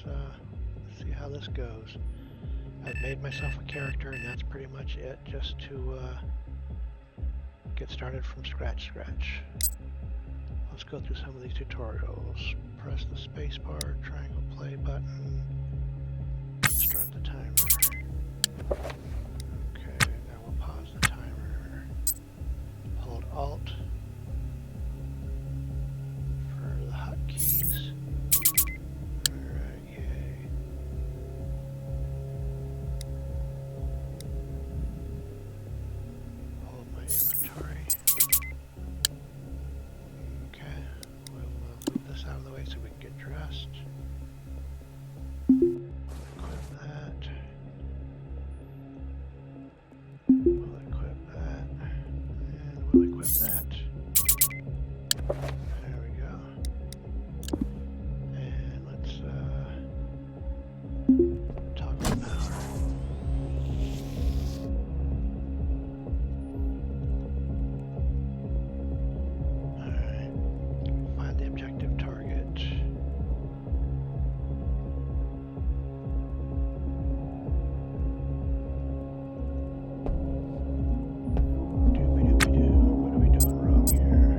let's see how this goes. I've made myself a character, and that's pretty much it, just to get started from scratch. Let's go through some of these tutorials. Press the spacebar, triangle play button, start the timer. Okay, now we'll pause the timer. Hold Alt for the hotkeys. Alright, yay. Hold my inventory. Okay, we'll move this out of the way so we can get dressed. Equip that. We'll equip that. And we'll equip that. There we go. And let's toggle power. Alright. Find the objective target. Doobie-doobie-doo. What are we doing wrong here?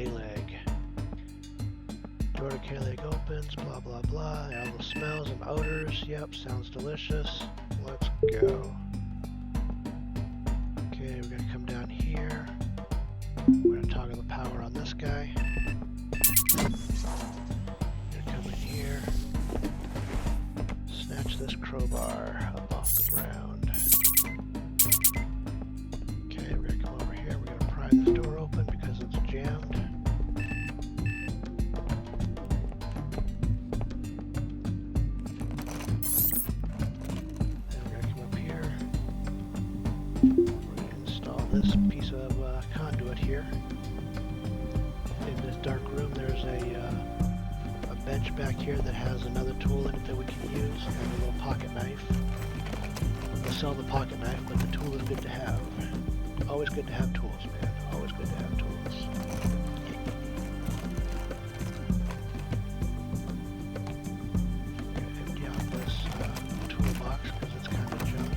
K-Leg. Door to K-Leg opens, blah blah blah. All the smells and odors. Yep, sounds delicious. Let's go. Okay, we're gonna come down here. We're gonna toggle the power on this guy. We're gonna come in here. Snatch this crowbar up off the ground. Okay, we're gonna come over here. We're gonna pry this door open because it's jammed. And we're gonna come up here. We're gonna install this piece of conduit here. In this dark room, there's a bench back here that has another tool in it that we can use, and a little pocket knife. We'll sell the pocket knife, but the tool is good to have. Always good to have tools, man. Always good to have tools. I'm gonna empty out this toolbox because it's kind of junk.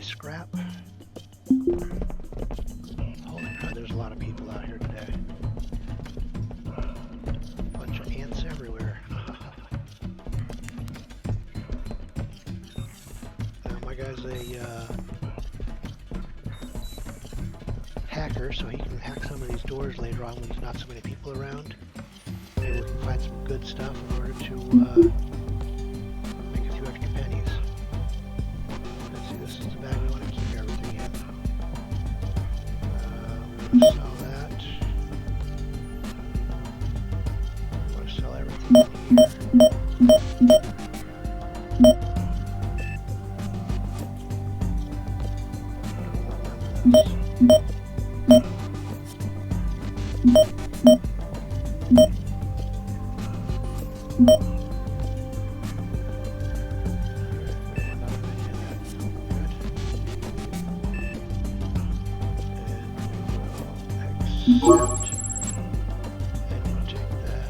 Scrap. Holy crap, there's a lot of people out here today. Bunch of ants everywhere. Now my guy's a hacker, so he can hack some of these doors later on when there's not so many people around. Maybe we can find some good stuff in order to make a few extra pennies. This is the bag we want to keep everything in. We're going to sell that. We're going to sell everything in accept, and we'll take that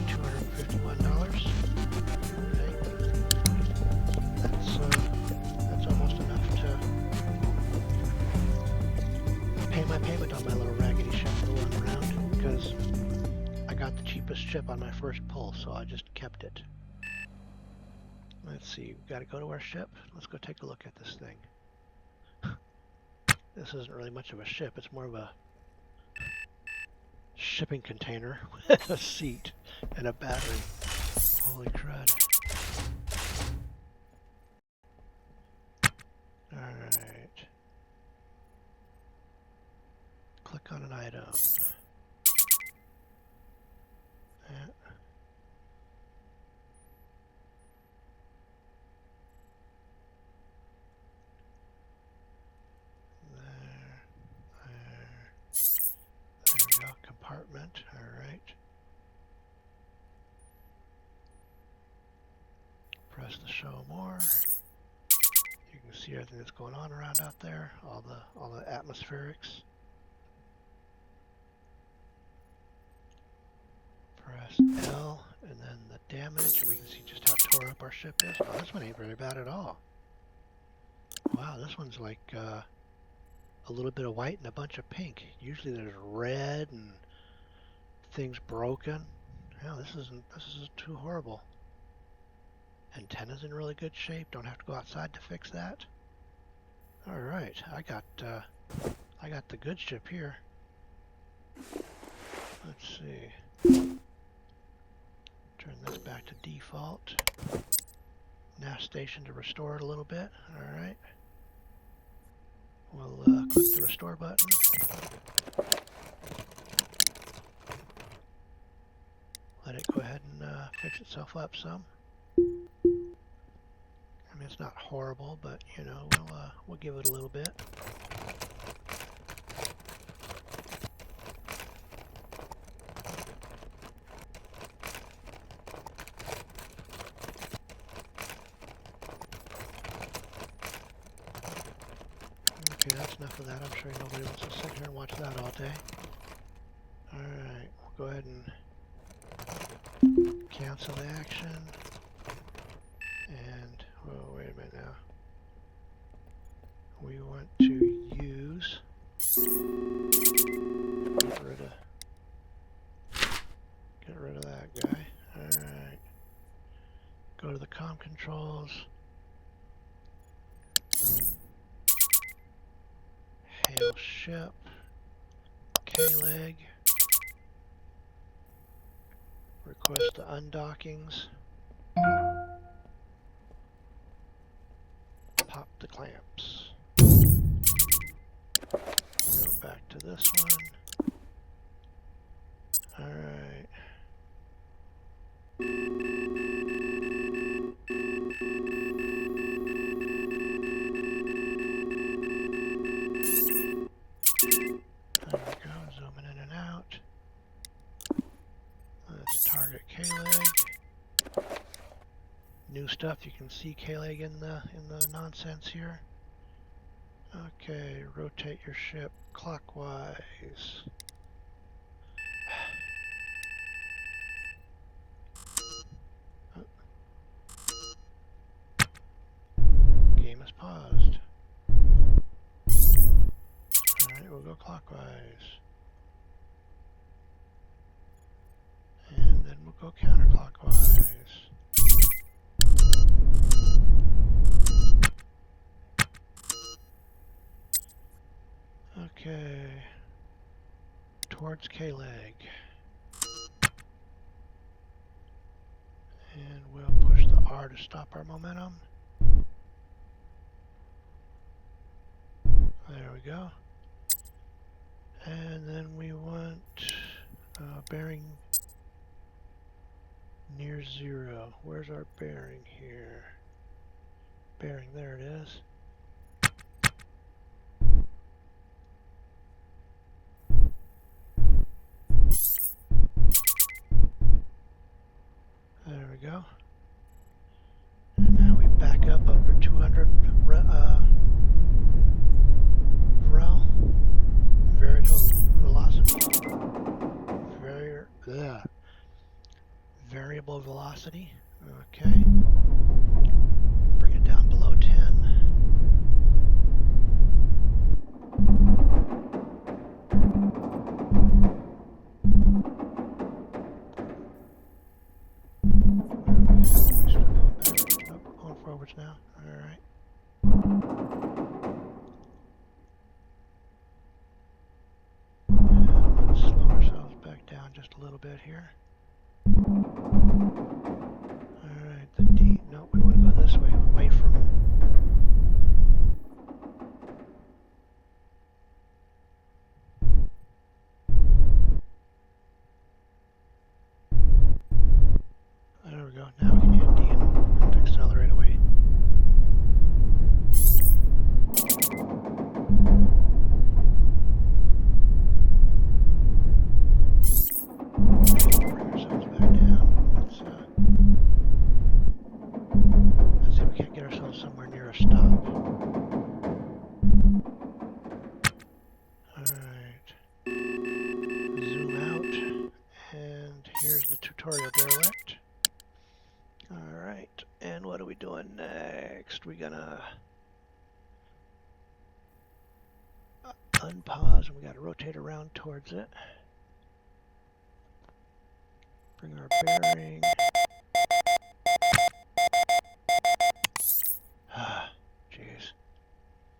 $251. Okay. That's almost enough to pay my payment on my little raggedy ship for one round, because I got the cheapest ship on my first pull, so I just kept it. Let's see, we've got to go to our ship. Let's go take a look at this thing. This isn't really much of a ship, it's more of a shipping container with a seat and a battery. Holy crud. Alright. Click on an item. There we go, compartment, alright. Press the show more. You can see everything that's going on around out there, all the atmospherics. Press L and then the damage, and we can see just how tore up our ship is. Oh, this one ain't very bad at all. Wow, this one's like a little bit of white and a bunch of pink. Usually there's red and things broken. Yeah, this isn't too horrible. Antenna's in really good shape. Don't have to go outside to fix that. All right, I got the good ship here. Let's see. Turn this back to default. NAS station to restore it a little bit. Alright. We'll click the restore button. Let it go ahead and fix itself up some. I mean, it's not horrible, but you know, we'll give it a little bit. Okay, that's enough of that. I'm sure nobody wants to sit here and watch that all day. Alright, we'll go ahead and cancel the action. And, oh, wait a minute now. We want to use, get rid of that guy. Alright. Go to the comm controls. Hail ship. K-leg. Request the undockings. Pop the clamps. Go back to this one. Alright. There we go, zooming in and out. Let's target K-leg. New stuff, you can see K-leg in the nonsense here. Okay, rotate your ship clockwise. Game is paused. Alright, we'll go clockwise. And then we'll go counterclockwise. Okay. Towards K-leg. And we'll push the R to stop our momentum. There we go. And then we want bearing near 0. Where's our bearing here? Bearing, there it is. There we go. And now we back up over 200 rel. Variable velocity. Variable velocity. Okay. Bring it down below 10. Going forwards now. Alright. And let's slow ourselves back down just a little bit here. Alright, the D. No, we want to go this way, away from. There we go. Now we can hit D and accelerate away. Bring ourselves back down. Let's see if we can't get ourselves somewhere near a stop. Alright. Zoom out. And here's the tutorial derelict. Alright, and what are we doing next? We're gonna unpause and we gotta rotate around towards it. Bring our bearing. Ah, jeez.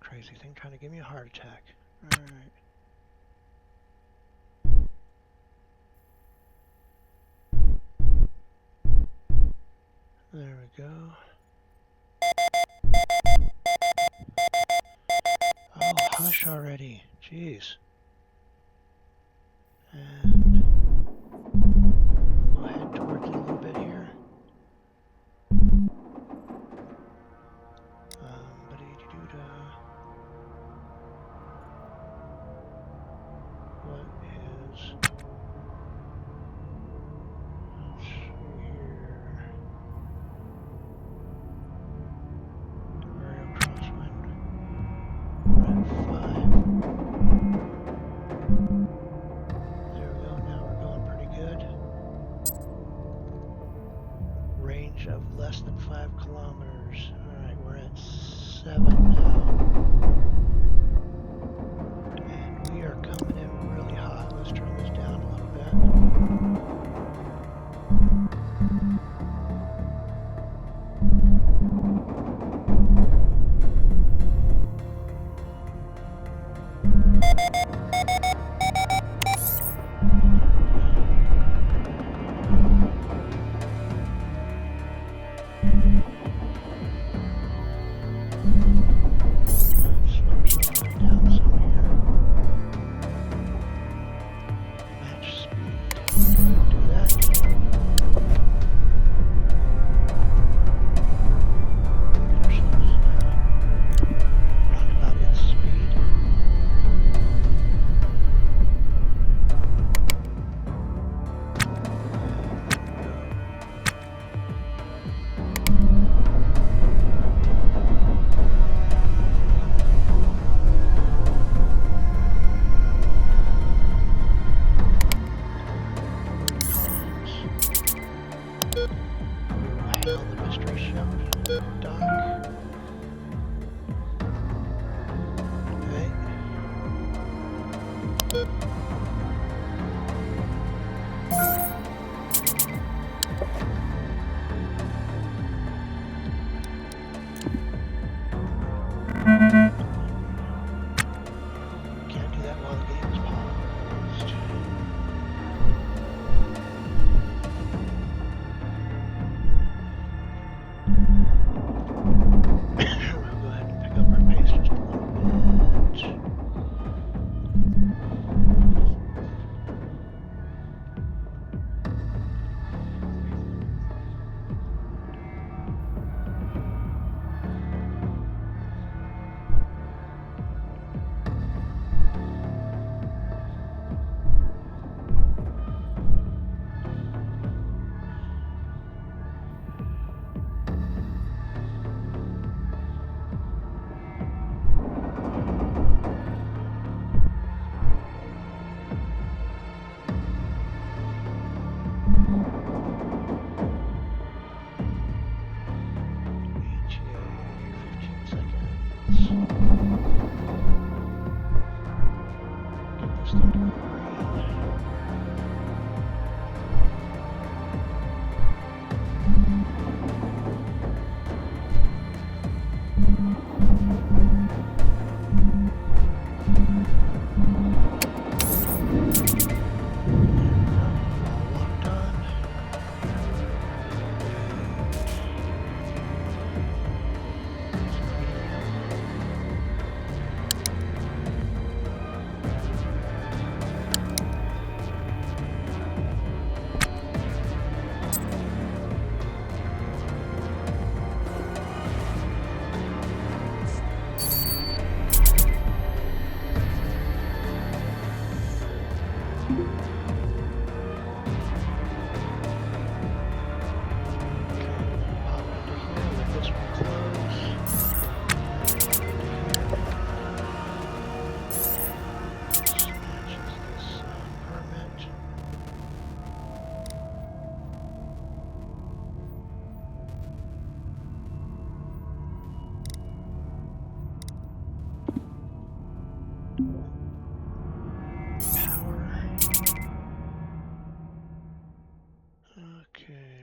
Crazy thing trying to give me a heart attack. Alright. There we go. hush already. Jeez. And we'll head towards it a little bit here. What is... Let's see here. Aerial crosswind. We're at 5. There we go. Now we're going pretty good. Range of less than 5 kilometers. Alright, we're at 7 now. And we are coming in really hot. Let's turn this down a little bit.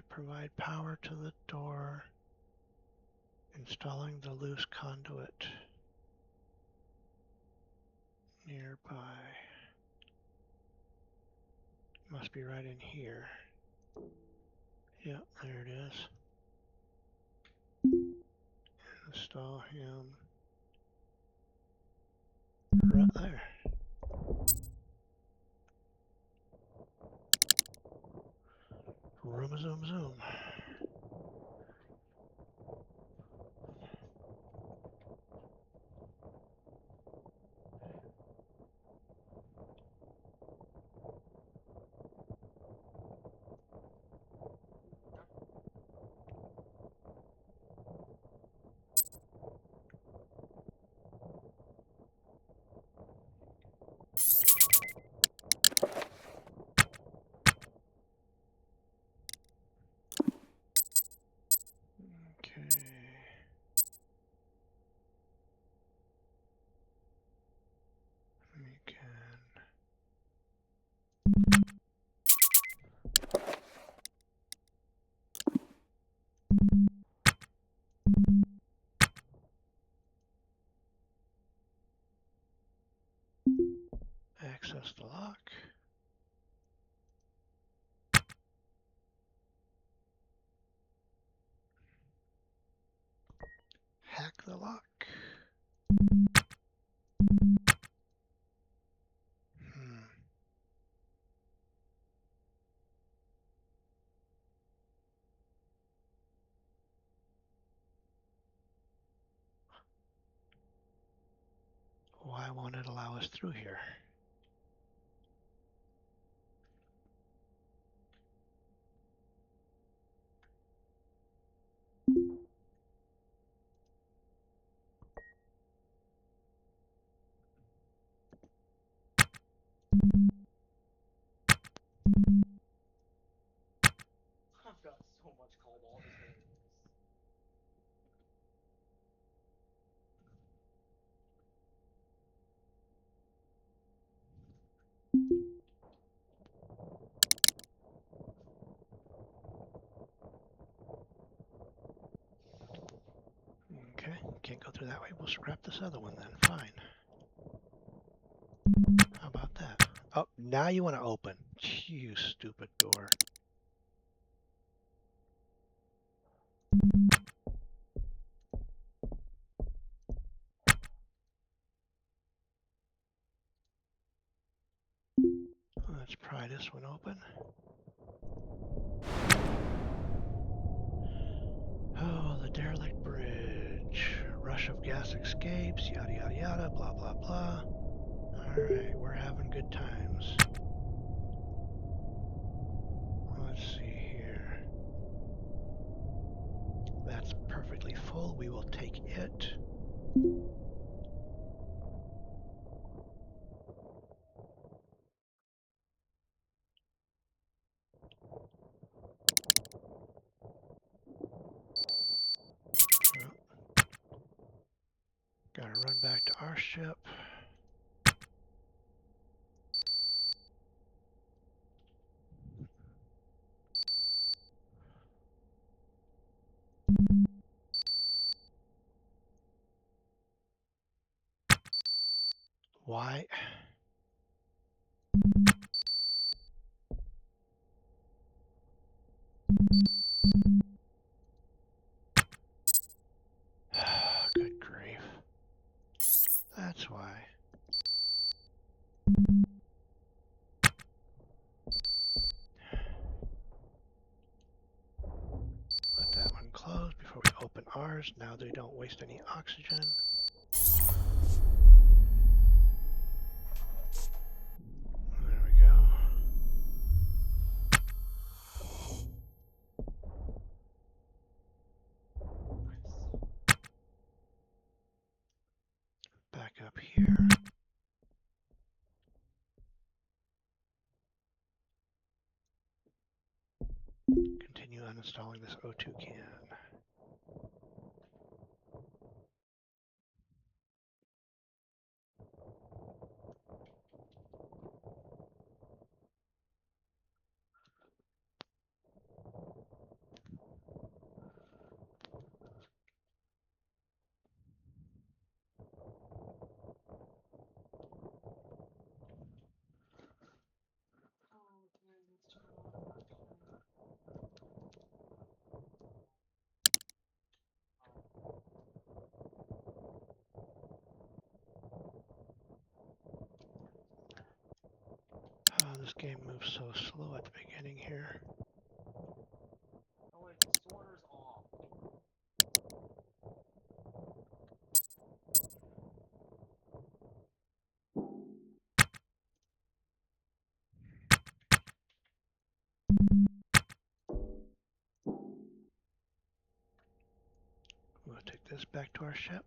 Provide power to the door. Installing the loose conduit nearby. Must be right in here. Yep, there it is. Install him. there. Room zoom zoom. Okay. We can access the lock. Hack the lock. Why won't it allow us through here? I've got so much cobalt. It's hilarious. Okay, can't go through that way. We'll scrap this other one then. Fine. How about that? Oh, now you want to open. You stupid door. Let's pry this one open. Oh, the derelict bridge. Rush of gas escapes, yada yada yada, blah blah blah. Alright, we're having good times. Let's see here. That's perfectly full. We will take it. Well, gotta run back to our ship. Why? Good grief. That's why. Let that one close before we open ours. Now they don't waste any oxygen. There we go. Back up here. Continue uninstalling this O2 can. Oh, damn, let's turn on our camera. game moves so slow at the beginning here. Oh wait, the sorter's off. We'll take this back to our ship.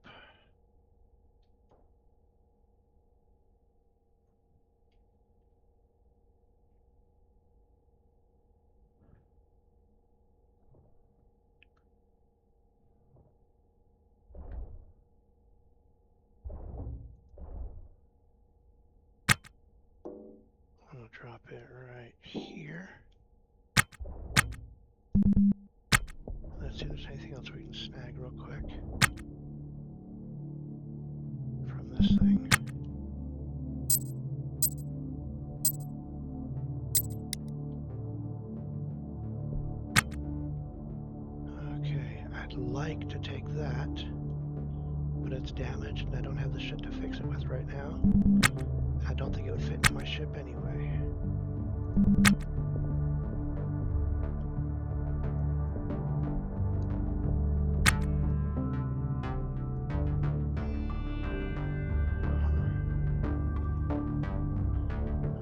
I'll drop it right here. Let's see if there's anything else we can snag real quick from this thing. Okay, I'd like to take that, but it's damaged and I don't have the shit to fix it with right now. I don't think it would fit in my ship anyway.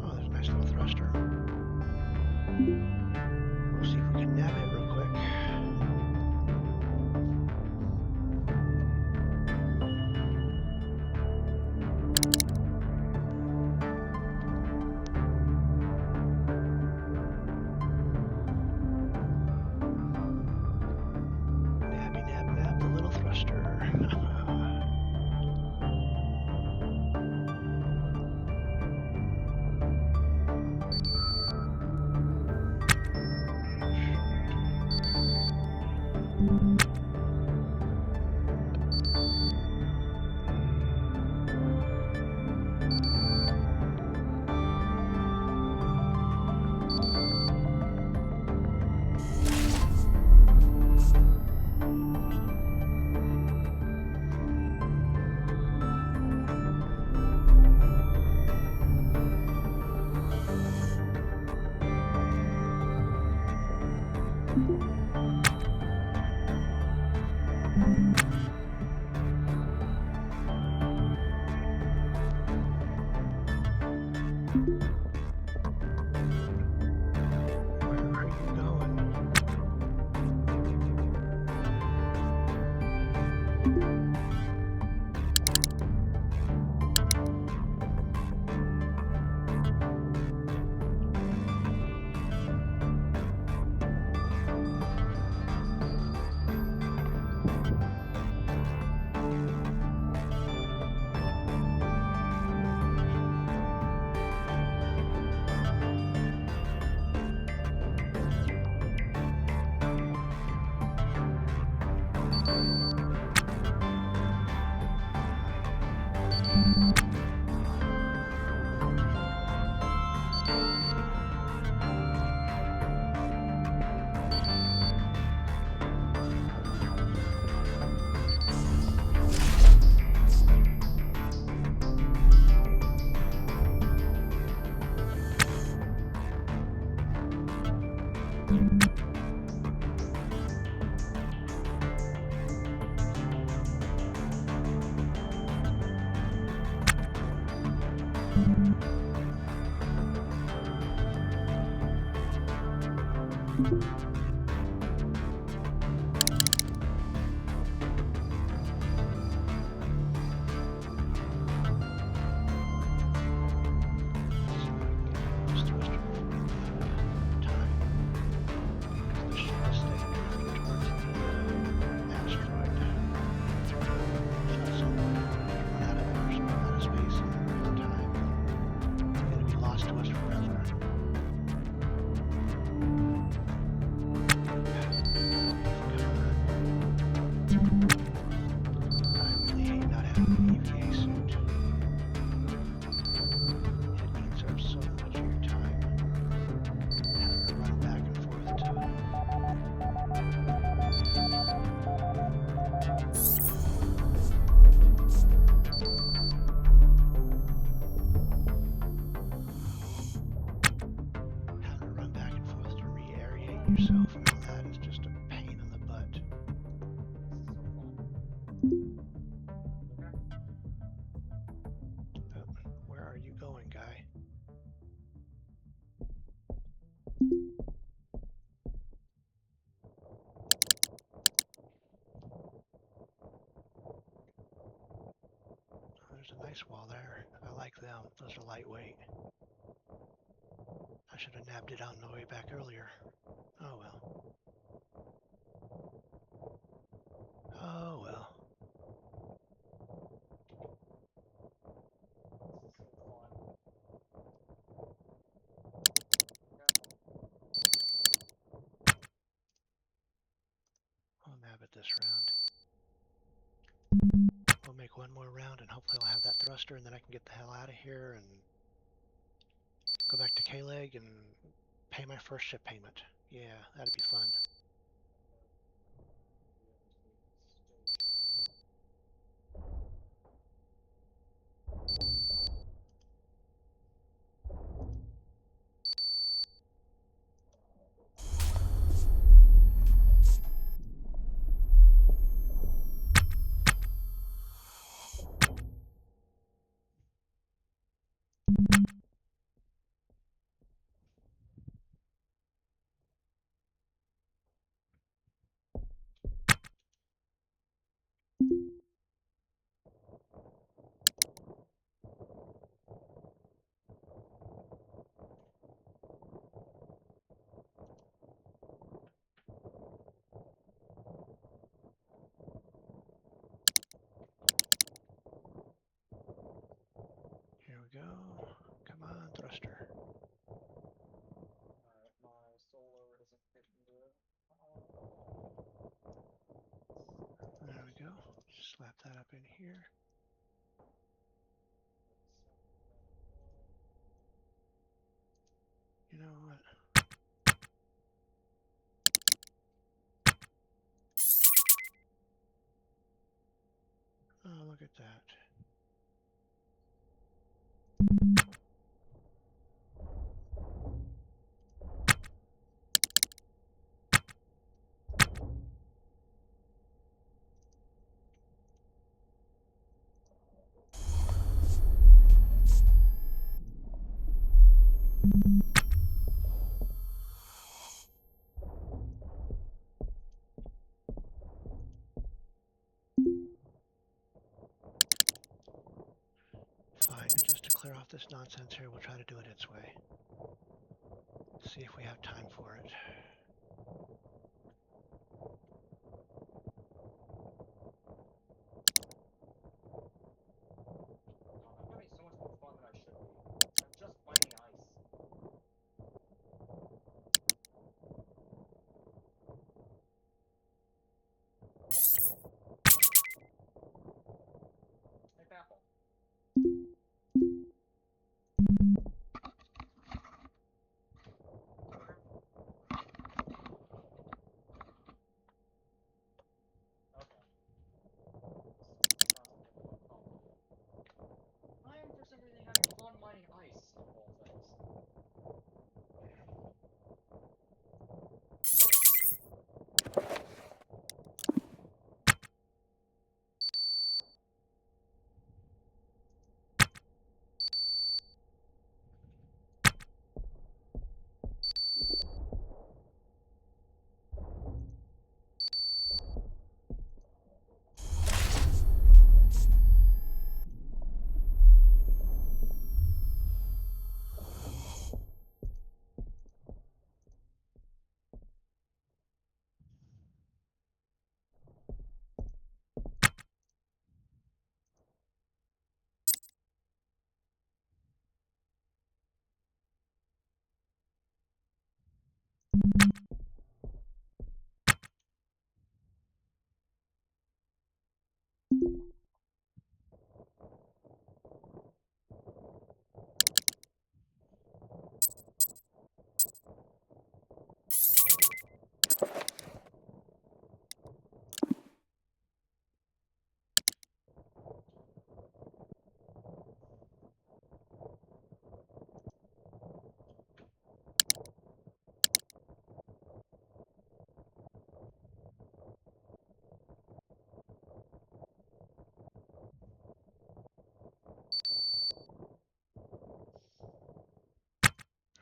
Oh, there's a nice little thruster. We'll see if we can nab it real quick. Nabby nab nab the little thruster. Where are you going? This thruster time. The ship is staying drifting towards the asteroid. So run out of space in real time. It's gonna be lost to us forever. I really hate not having an EVA suit. It eats up so much of your time. Having to run back and forth to it. nice wall there. I like them. Those are lightweight. I should have nabbed it on the way back earlier. Oh well. Oh well. So fun. I'll nab it this round. We'll make one more round and hopefully I'll have that thruster and then I can get the hell out of here and go back to K-Leg and pay my first ship payment. Yeah, that'd be fun. Here we go. Come on, thruster. Alright, my solar isn't hitting the There we go. Slap that up in here. You know what? Oh, look at that. Fine, just to clear off this nonsense here, we'll try to do it its way. See if we have time for it. God, I'm having so much more fun than I should be. I'm just mining ice. Hey, Baffle. Okay. I am for some reason having fun mining ice, of all things.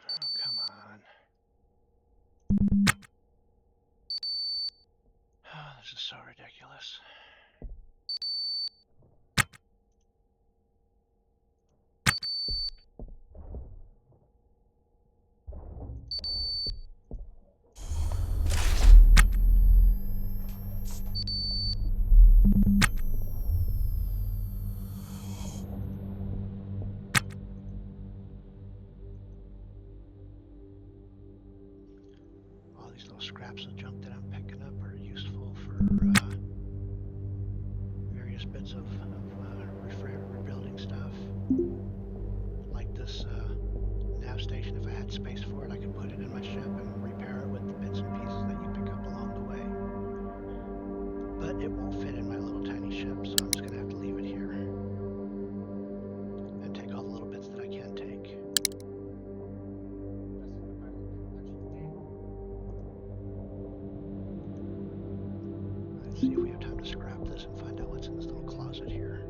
Oh, come on. Oh, this is so ridiculous. scraps of junk that I'm picking up are useful for various bits of rebuilding stuff. Like this nav station, if I had space for it, I could put it in my ship and repair it with the bits and pieces that you pick up along the way. But it won't fit in my little tiny ship, so I'm just going to have to leave it here and take all the little bits that I can take. Let's see if we have time to scrap this and find out what's in this little closet here.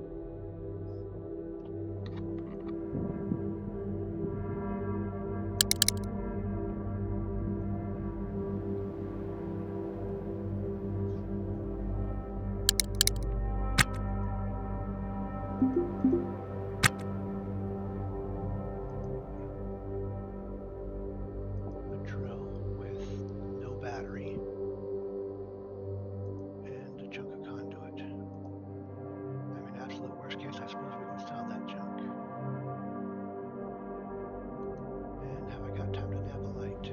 A drill with no battery and a chunk of conduit. I mean, absolute worst case, I suppose we can sell that junk. And have I got time to nab a light?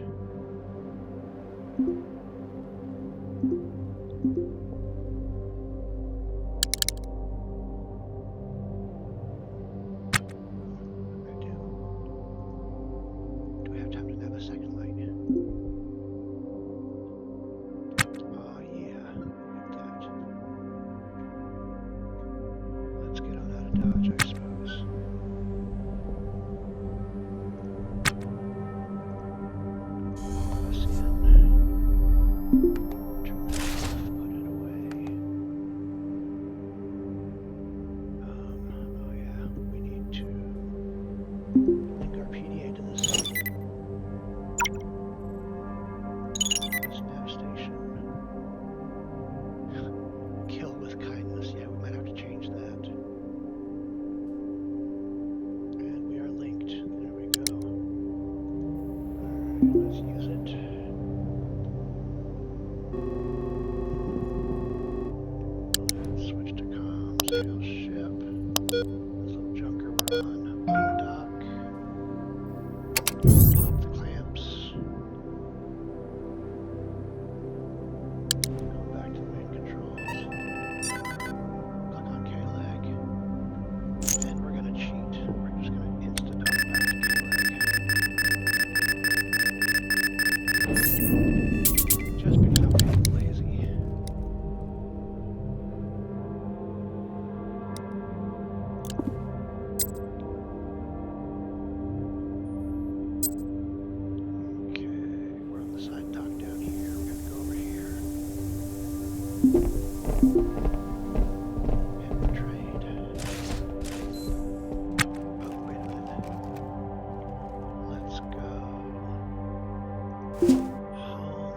I do. Do we have time to nab a second light? Oh yeah, look at that. Let's get on out of Dodge, I suppose. Bus in. Turn that off, put it away. Oh yeah, we need to link our PDA to this nav station. Kill with kindness. Yeah, we might have to change that. And we are linked. There we go. Alright, let's use it. Let's switch to comms, hail ship. This little junker we're on. Dock. Pop the clamps. Go back to the main controls. Click on K-leg. And we're gonna cheat. We're just gonna insta-dock back to K-leg. Just because I'm feeling lazy. Okay, we're on the side dock down here. We're gonna go over here. And we'll trade. Oh, wait a minute. Let's go. Home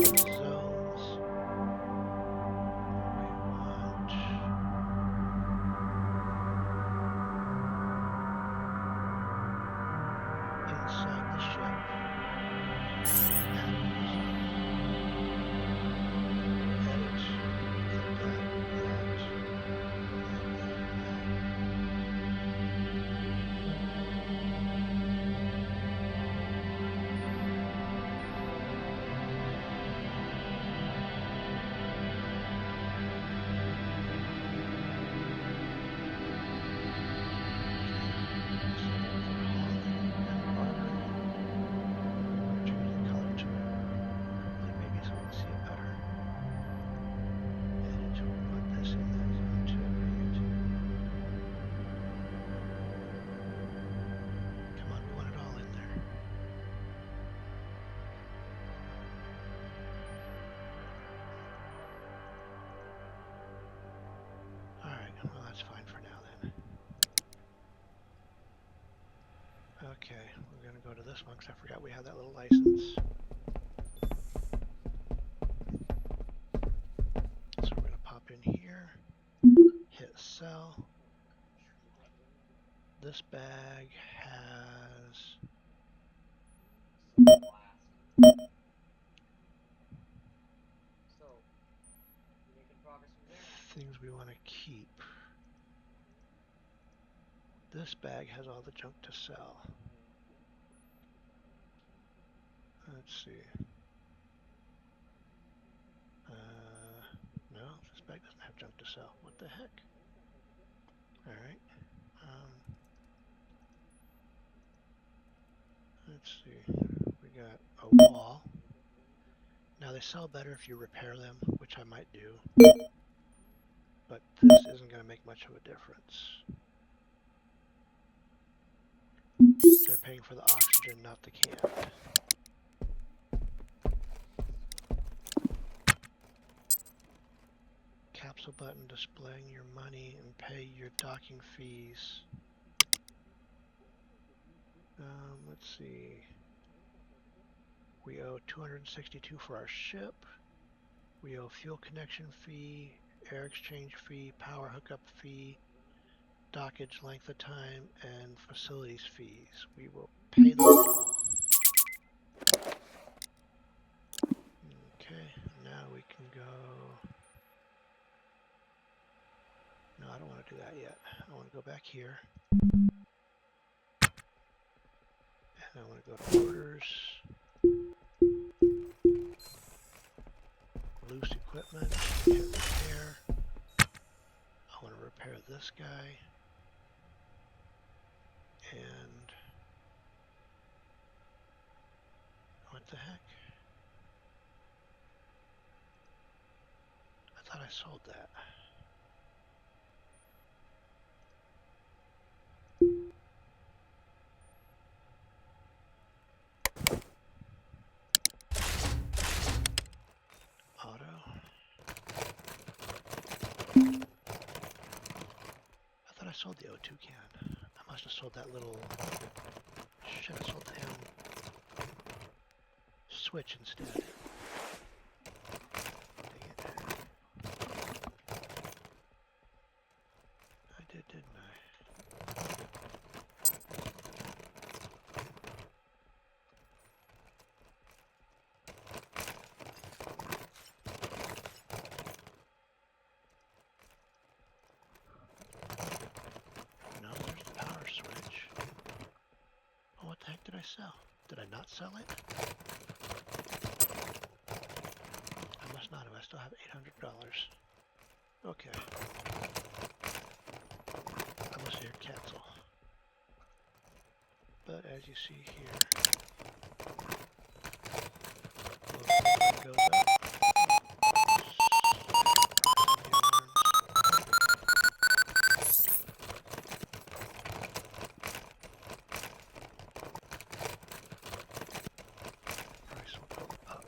zones. We want inside the ship. Edit. Well, that's fine for now then. Okay, we're going to go to this one because I forgot we have that little license. So we're going to pop in here, hit sell. This bag has things we want to keep. This bag has all the junk to sell. Let's see. bag doesn't have junk to sell. What the heck? Alright. Let's see. We got a wall. Now they sell better if you repair them, which I might do. But this isn't going to make much of a difference. They're paying for the oxygen, not the can. Capsule button displaying your money and pay your docking fees. Let's see. We owe $262 for our ship. We owe fuel connection fee, air exchange fee, power hookup fee, dockage length of time, and facilities fees. We will pay them all. Okay, now we can go. No, I don't want to do that yet. I want to go back here. And I want to go to orders. Loose equipment, hit repair. I want to repair this guy. And what the heck? I thought I sold that. Auto. I thought I sold the O2 can. I must have sold that little... Shit, I sold the damn switch instead. Dang it. I did, didn't I? No, there's the power switch. Oh, what the heck did I sell? Did I not sell it? I must not have. I still have $800. Okay. I must hear cancel. But as you see here, goes up. Price will go up.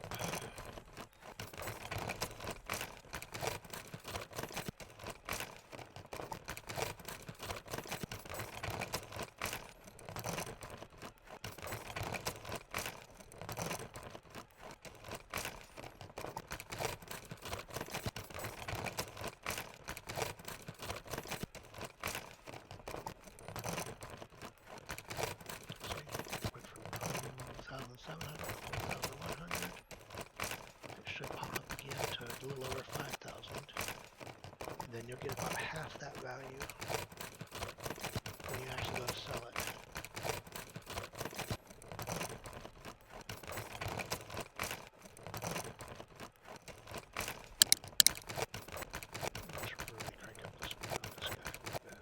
A little over 5,000, and then you'll get about half that value when you actually go to sell it. Let's really crank up this guy a little bit.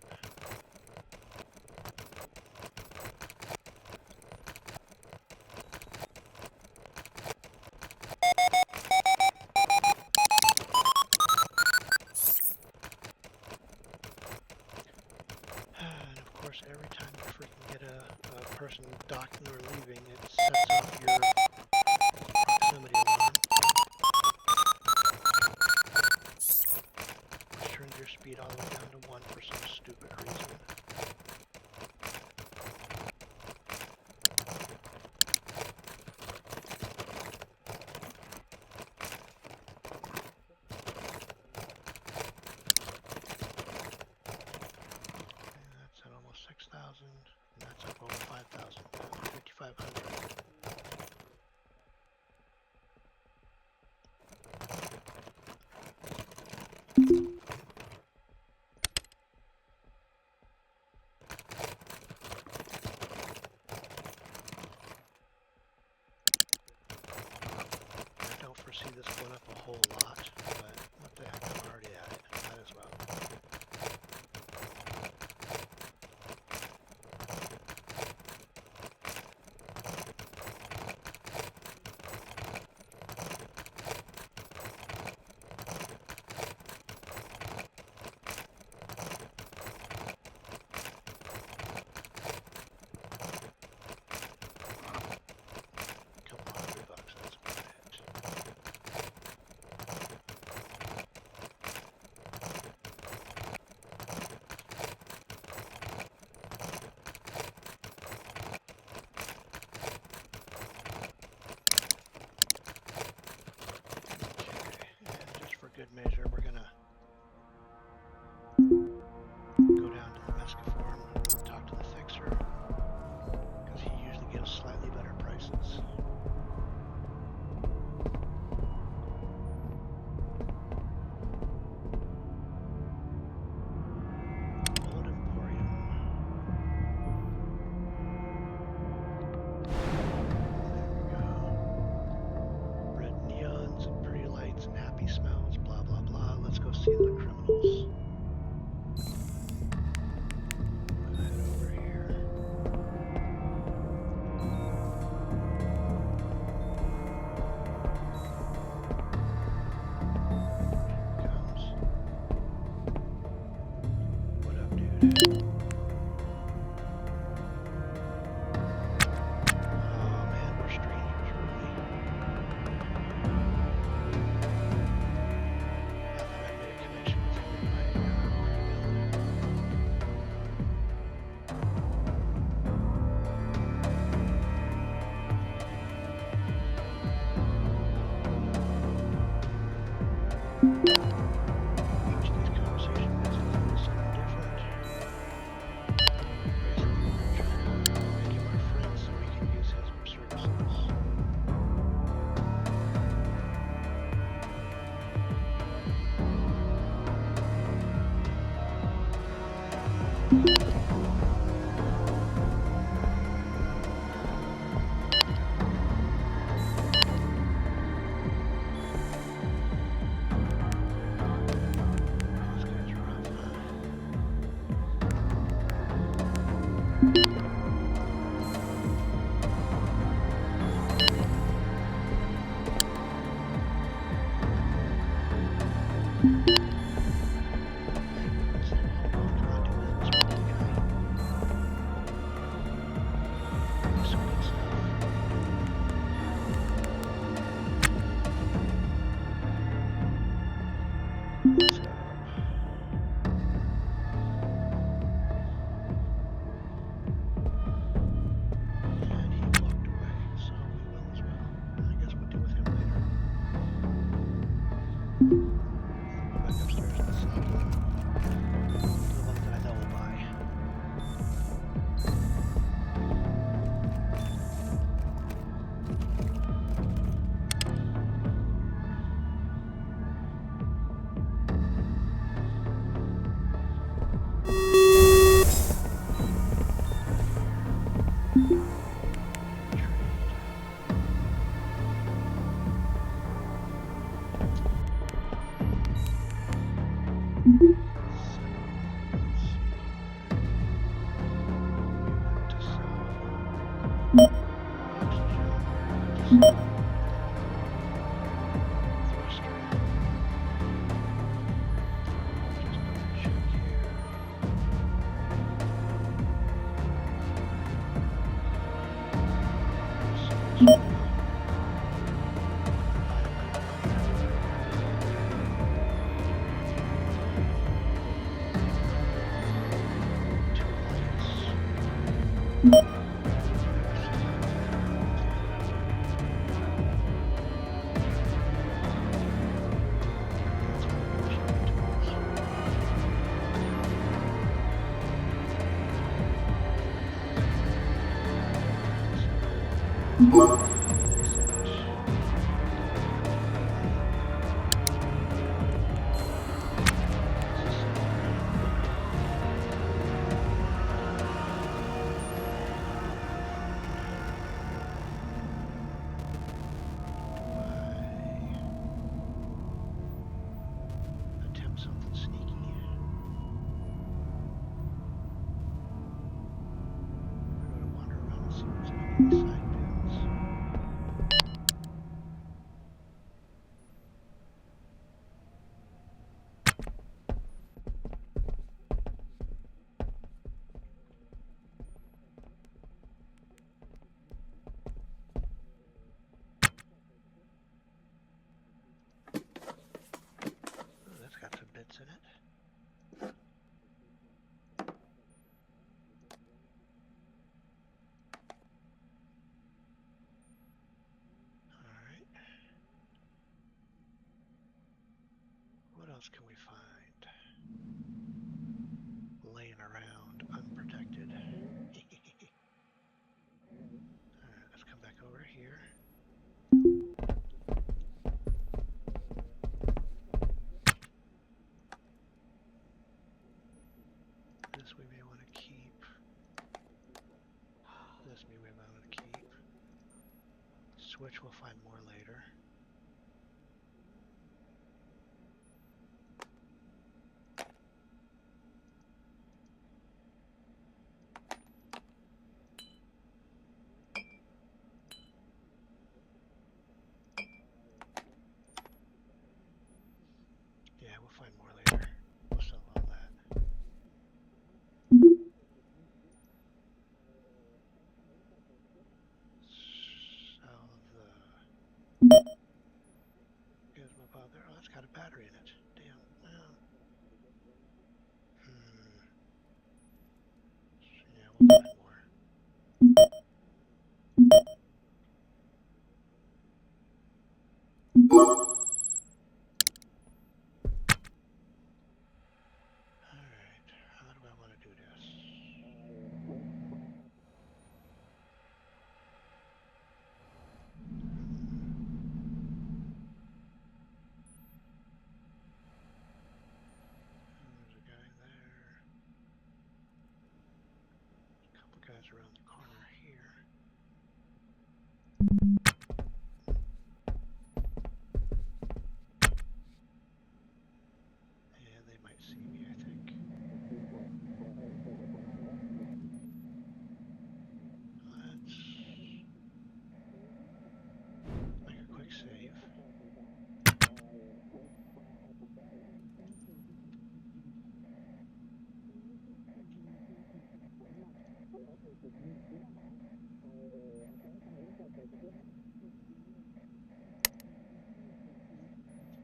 And of course, every time you freaking get a person docking or leaving, it sets off your proximity alarm, which turns your speed all the way down to 1 for some stupid reason. That's at almost 6,000, and that's up over 5,000 now, 5,500. I don't foresee this going up a whole lot, but The heck, I'm already at it. Might as well. Couple $100, that's about it. Okay, and just for good measure, we're gonna go down to the Mescaform, talk to the fixer, because he usually gives slightly better prices. Old Emporium. There we go. Red neons and pretty lights and happy smells, blah blah blah. Let's go see the criminals. We'll head over here. Comes. What up, dude? Oh man, we're strangers, really. I thought I made a connection with him in my each of these conversation bits is a little something different. Basically, we're trying to make him our friend so we can use his services. Those guys are rough, huh? What's that? How long can I do business with that guy? Pretty sweet stuff. Let's head up. And he walked away, so we will as well. I guess we'll deal with him later. Go back upstairs and sell the ones that I know will buy. else can we find laying around unprotected? Alright, let's come back over here. This we may want to keep. This we may want to keep. Switch we'll find more later. Yeah, we'll find more later. We'll sell all that. Sell the gizmo pod there. Oh, it's got a battery in it. Damn. Well, yeah, we'll find more. Alright, how do I want to do this? There's a guy there. A couple guys around the corner here. Yeah, they might see me, I think. Let's make a quick save.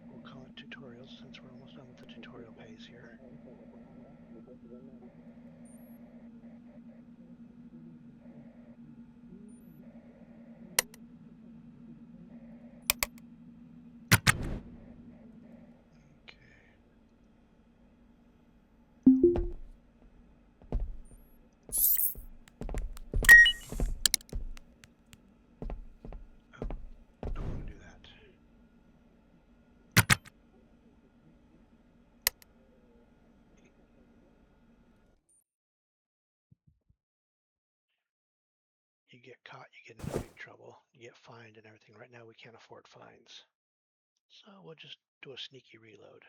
We'll call it tutorials since we're almost done with the tutorial phase here. Don't want to do that. You get caught, you get into big trouble. You get fined and everything. Right now we can't afford fines. So we'll just do a sneaky reload.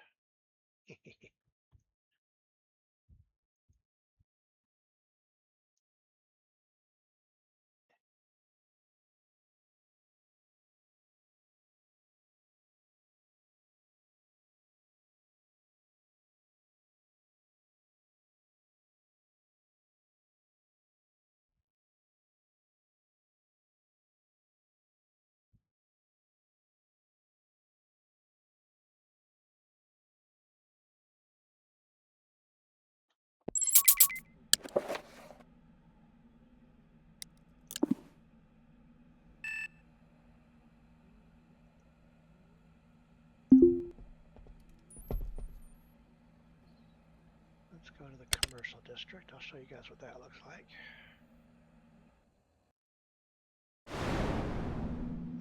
Let's go to the commercial district. I'll show you guys what that looks like.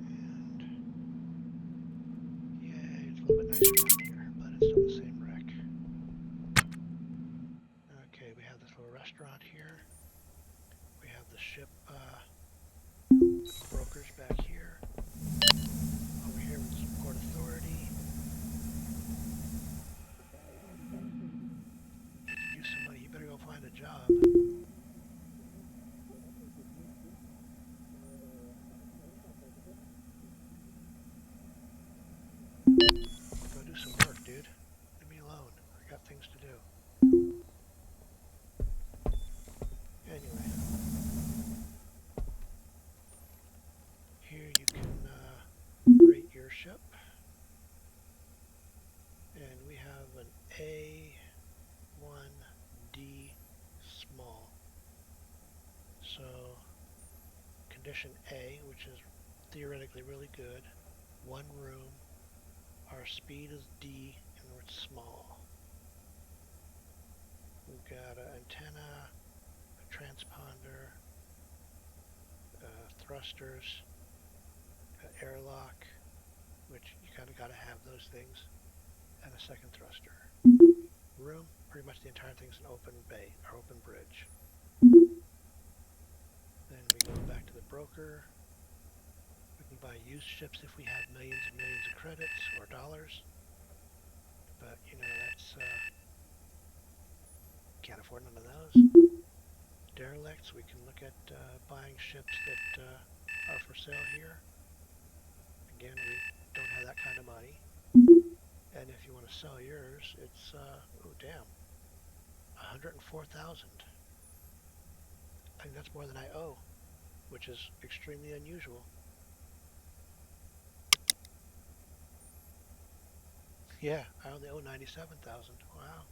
And yeah, it's a little bit nicer down here, but it's still the same wreck. Okay, we have this little restaurant here. We have the ship brokers back here. Over here with the Port Authority. You can use some money. You better go find a job. Go do some work, dude. Leave me alone. I got things to do. Anyway. Here you can rate your ship. And we have an A1D small. So condition A, which is theoretically really good. One room. Our speed is D, and we're it's small. We've got an antenna, a transponder, thrusters, an airlock, which you kind of got to have those things, and a second thruster. Room, pretty much the entire thing's an open bay, or open bridge. Then we go back to the broker. We can buy used ships if we have millions and millions of credits or dollars. But, you know, that's, can't afford none of those. Derelicts, we can look at buying ships that are for sale here. Again, we don't have that kind of money. And if you want to sell yours, it's, oh damn, 104,000. I think that's more than I owe, which is extremely unusual. Yeah, I only owe 97,000. Wow.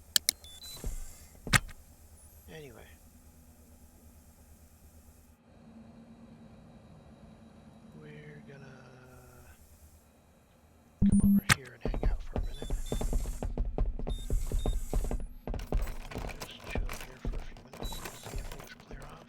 Anyway. We're gonna come over here and hang out for a minute. Just chill here for a few minutes and see if things clear off.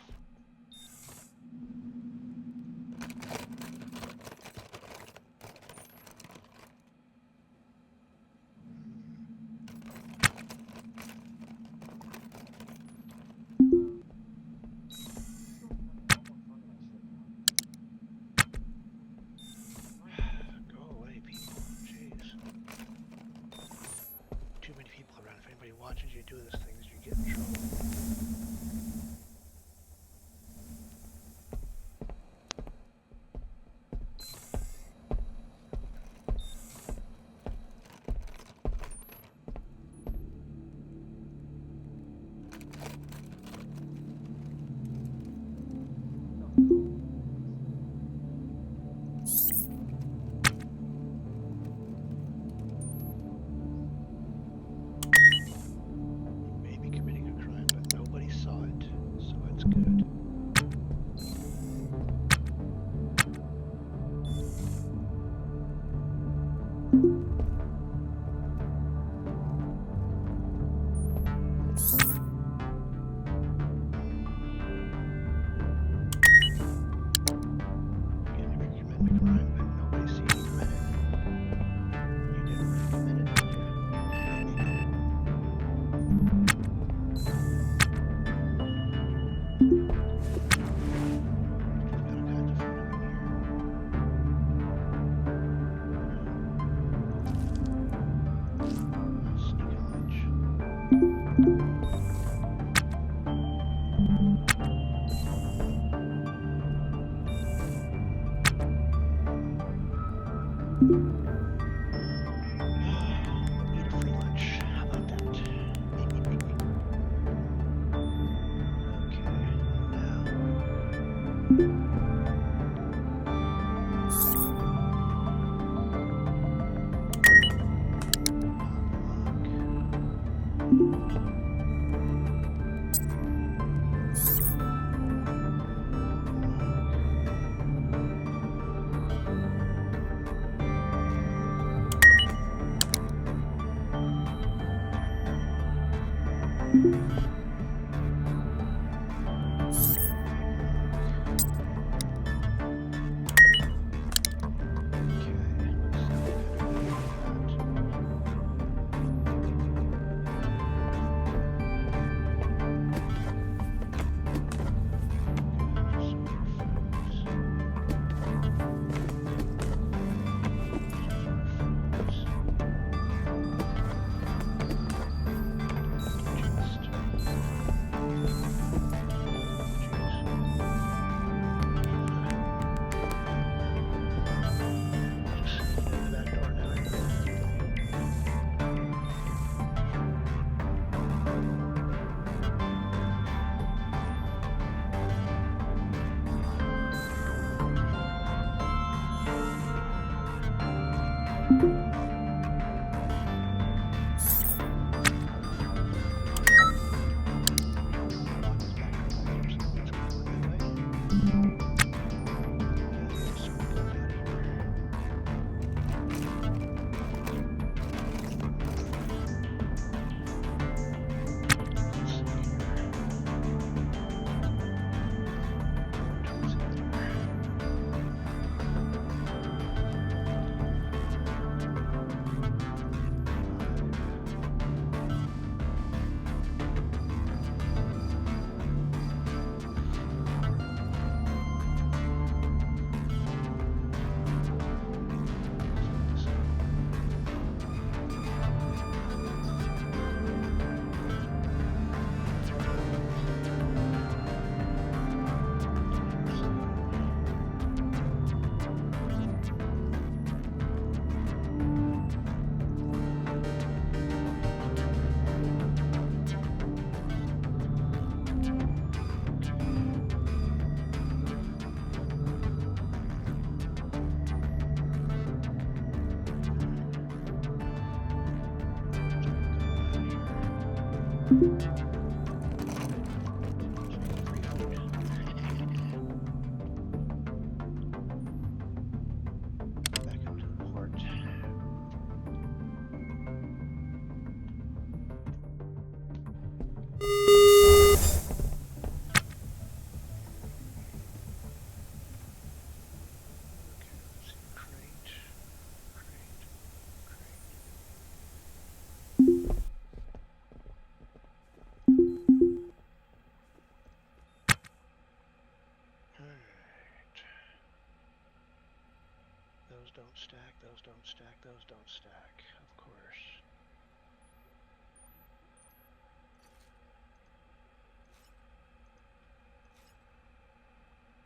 Go away, people. Jeez. Too many people around. If anybody watches you do this thing, you get in trouble. Maybe committing a crime, but nobody saw it, so it's good. Again, if you're committing a crime, but nobody sees you commit it, you didn't really commit it, did you? Just got all kinds of food up in here. Sneaking lunch. Eat a free lunch. How about that? Okay, now. Free food. Back up to the port. Okay, let's see. Crate. Alright. Those don't stack, those don't stack, those don't stack. Of course.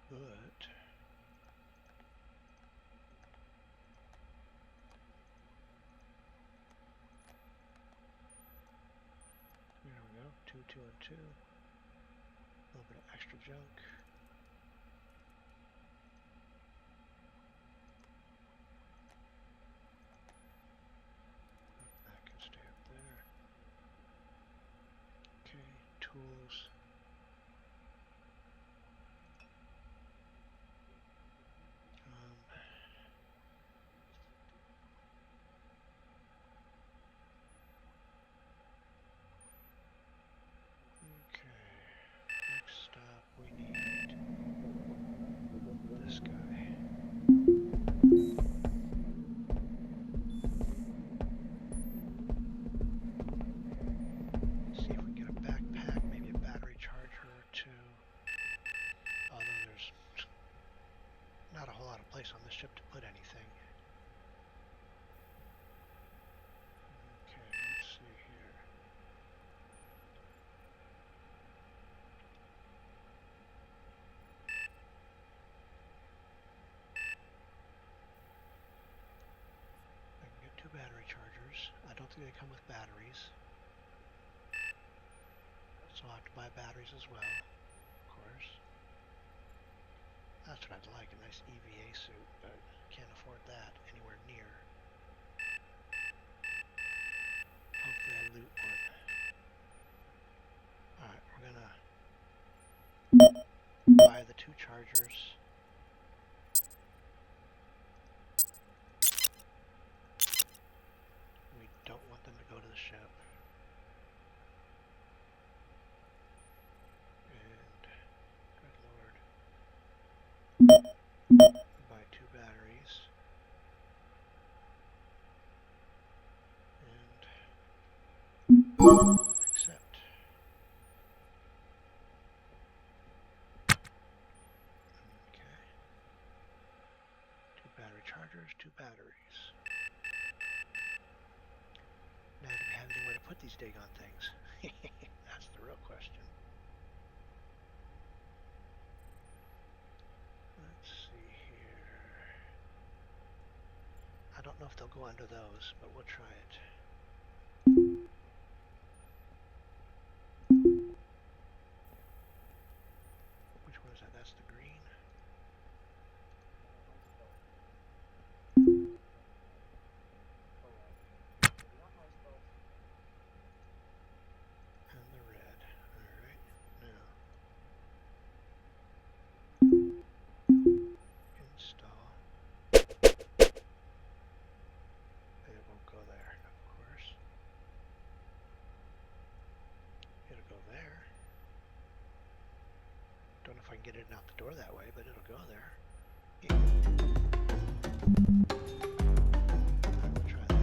But there we go. 2, 2, and 2. A little bit of extra junk. That can stay up there. Okay, tools. Okay, next stop we need this guy. See if we can get a backpack, maybe a battery charger or two. Although there's not a whole lot of place on this ship to put anything. Okay, let's see here. I can get 2 battery chargers. I don't think they come with batteries. So I'll have to buy batteries as well, of course. That's what I'd like, a nice EVA suit, but can't afford that anywhere near. Hopefully I loot one. Alright, we're gonna buy the 2 chargers. We don't want them to go to the ship. And, good lord. Buy 2 batteries. And accept. Okay. 2 battery chargers, 2 batteries. Now do we have anywhere to put these daggone things? That's the real question. Let's see here. I don't know if they'll go under those, but we'll try it. Which one is that? That's the green. And the red. Alright, now. Install. It won't go there, of course. It'll go there. Don't know if I can get it out the door that way, but it'll go there. Yeah. We'll try that.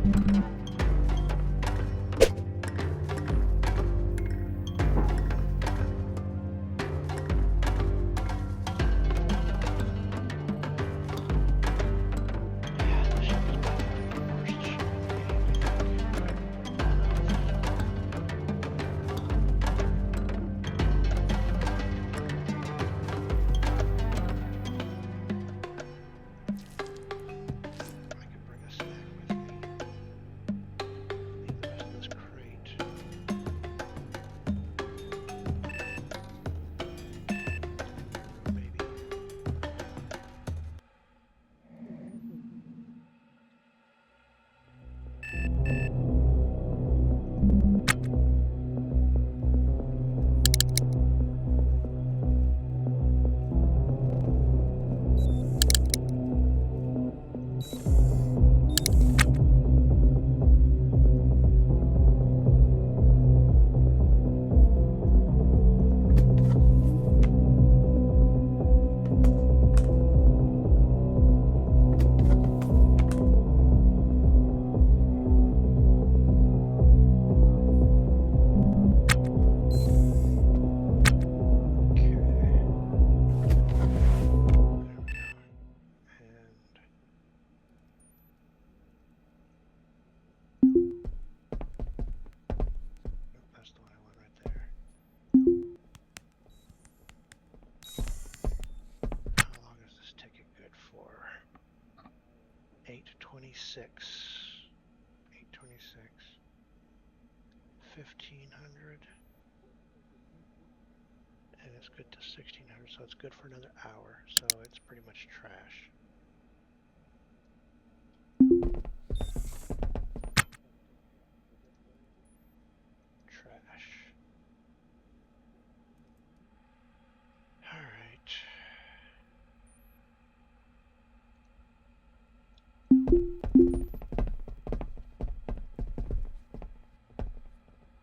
Yeah, this ship is by far the worst ship in the game, I think. I could bring a snack with me. Leave the rest of this crate. Maybe. Okay. There we go. And nope, that's the one I want right there. How long is this ticket good for? 8:26. 8:26. 1500. And it's good to 1600, so it's good for another hour. So it's pretty much trash. Trash. Alright.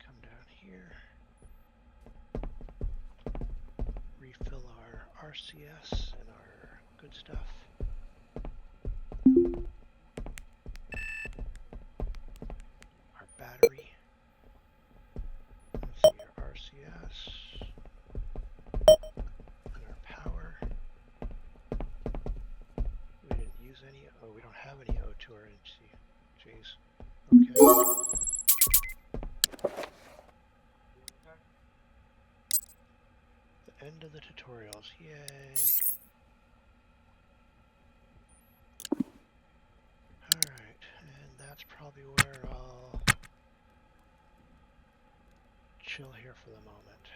Come down here. Refill our RCS and our good stuff. Our battery. Let's see, our RCS. And our power. We didn't use any. Oh, we don't have any O2 or NC. Jeez. Okay. The end of the tutorials. Yay. Alright, and that's probably where I'll chill here for the moment.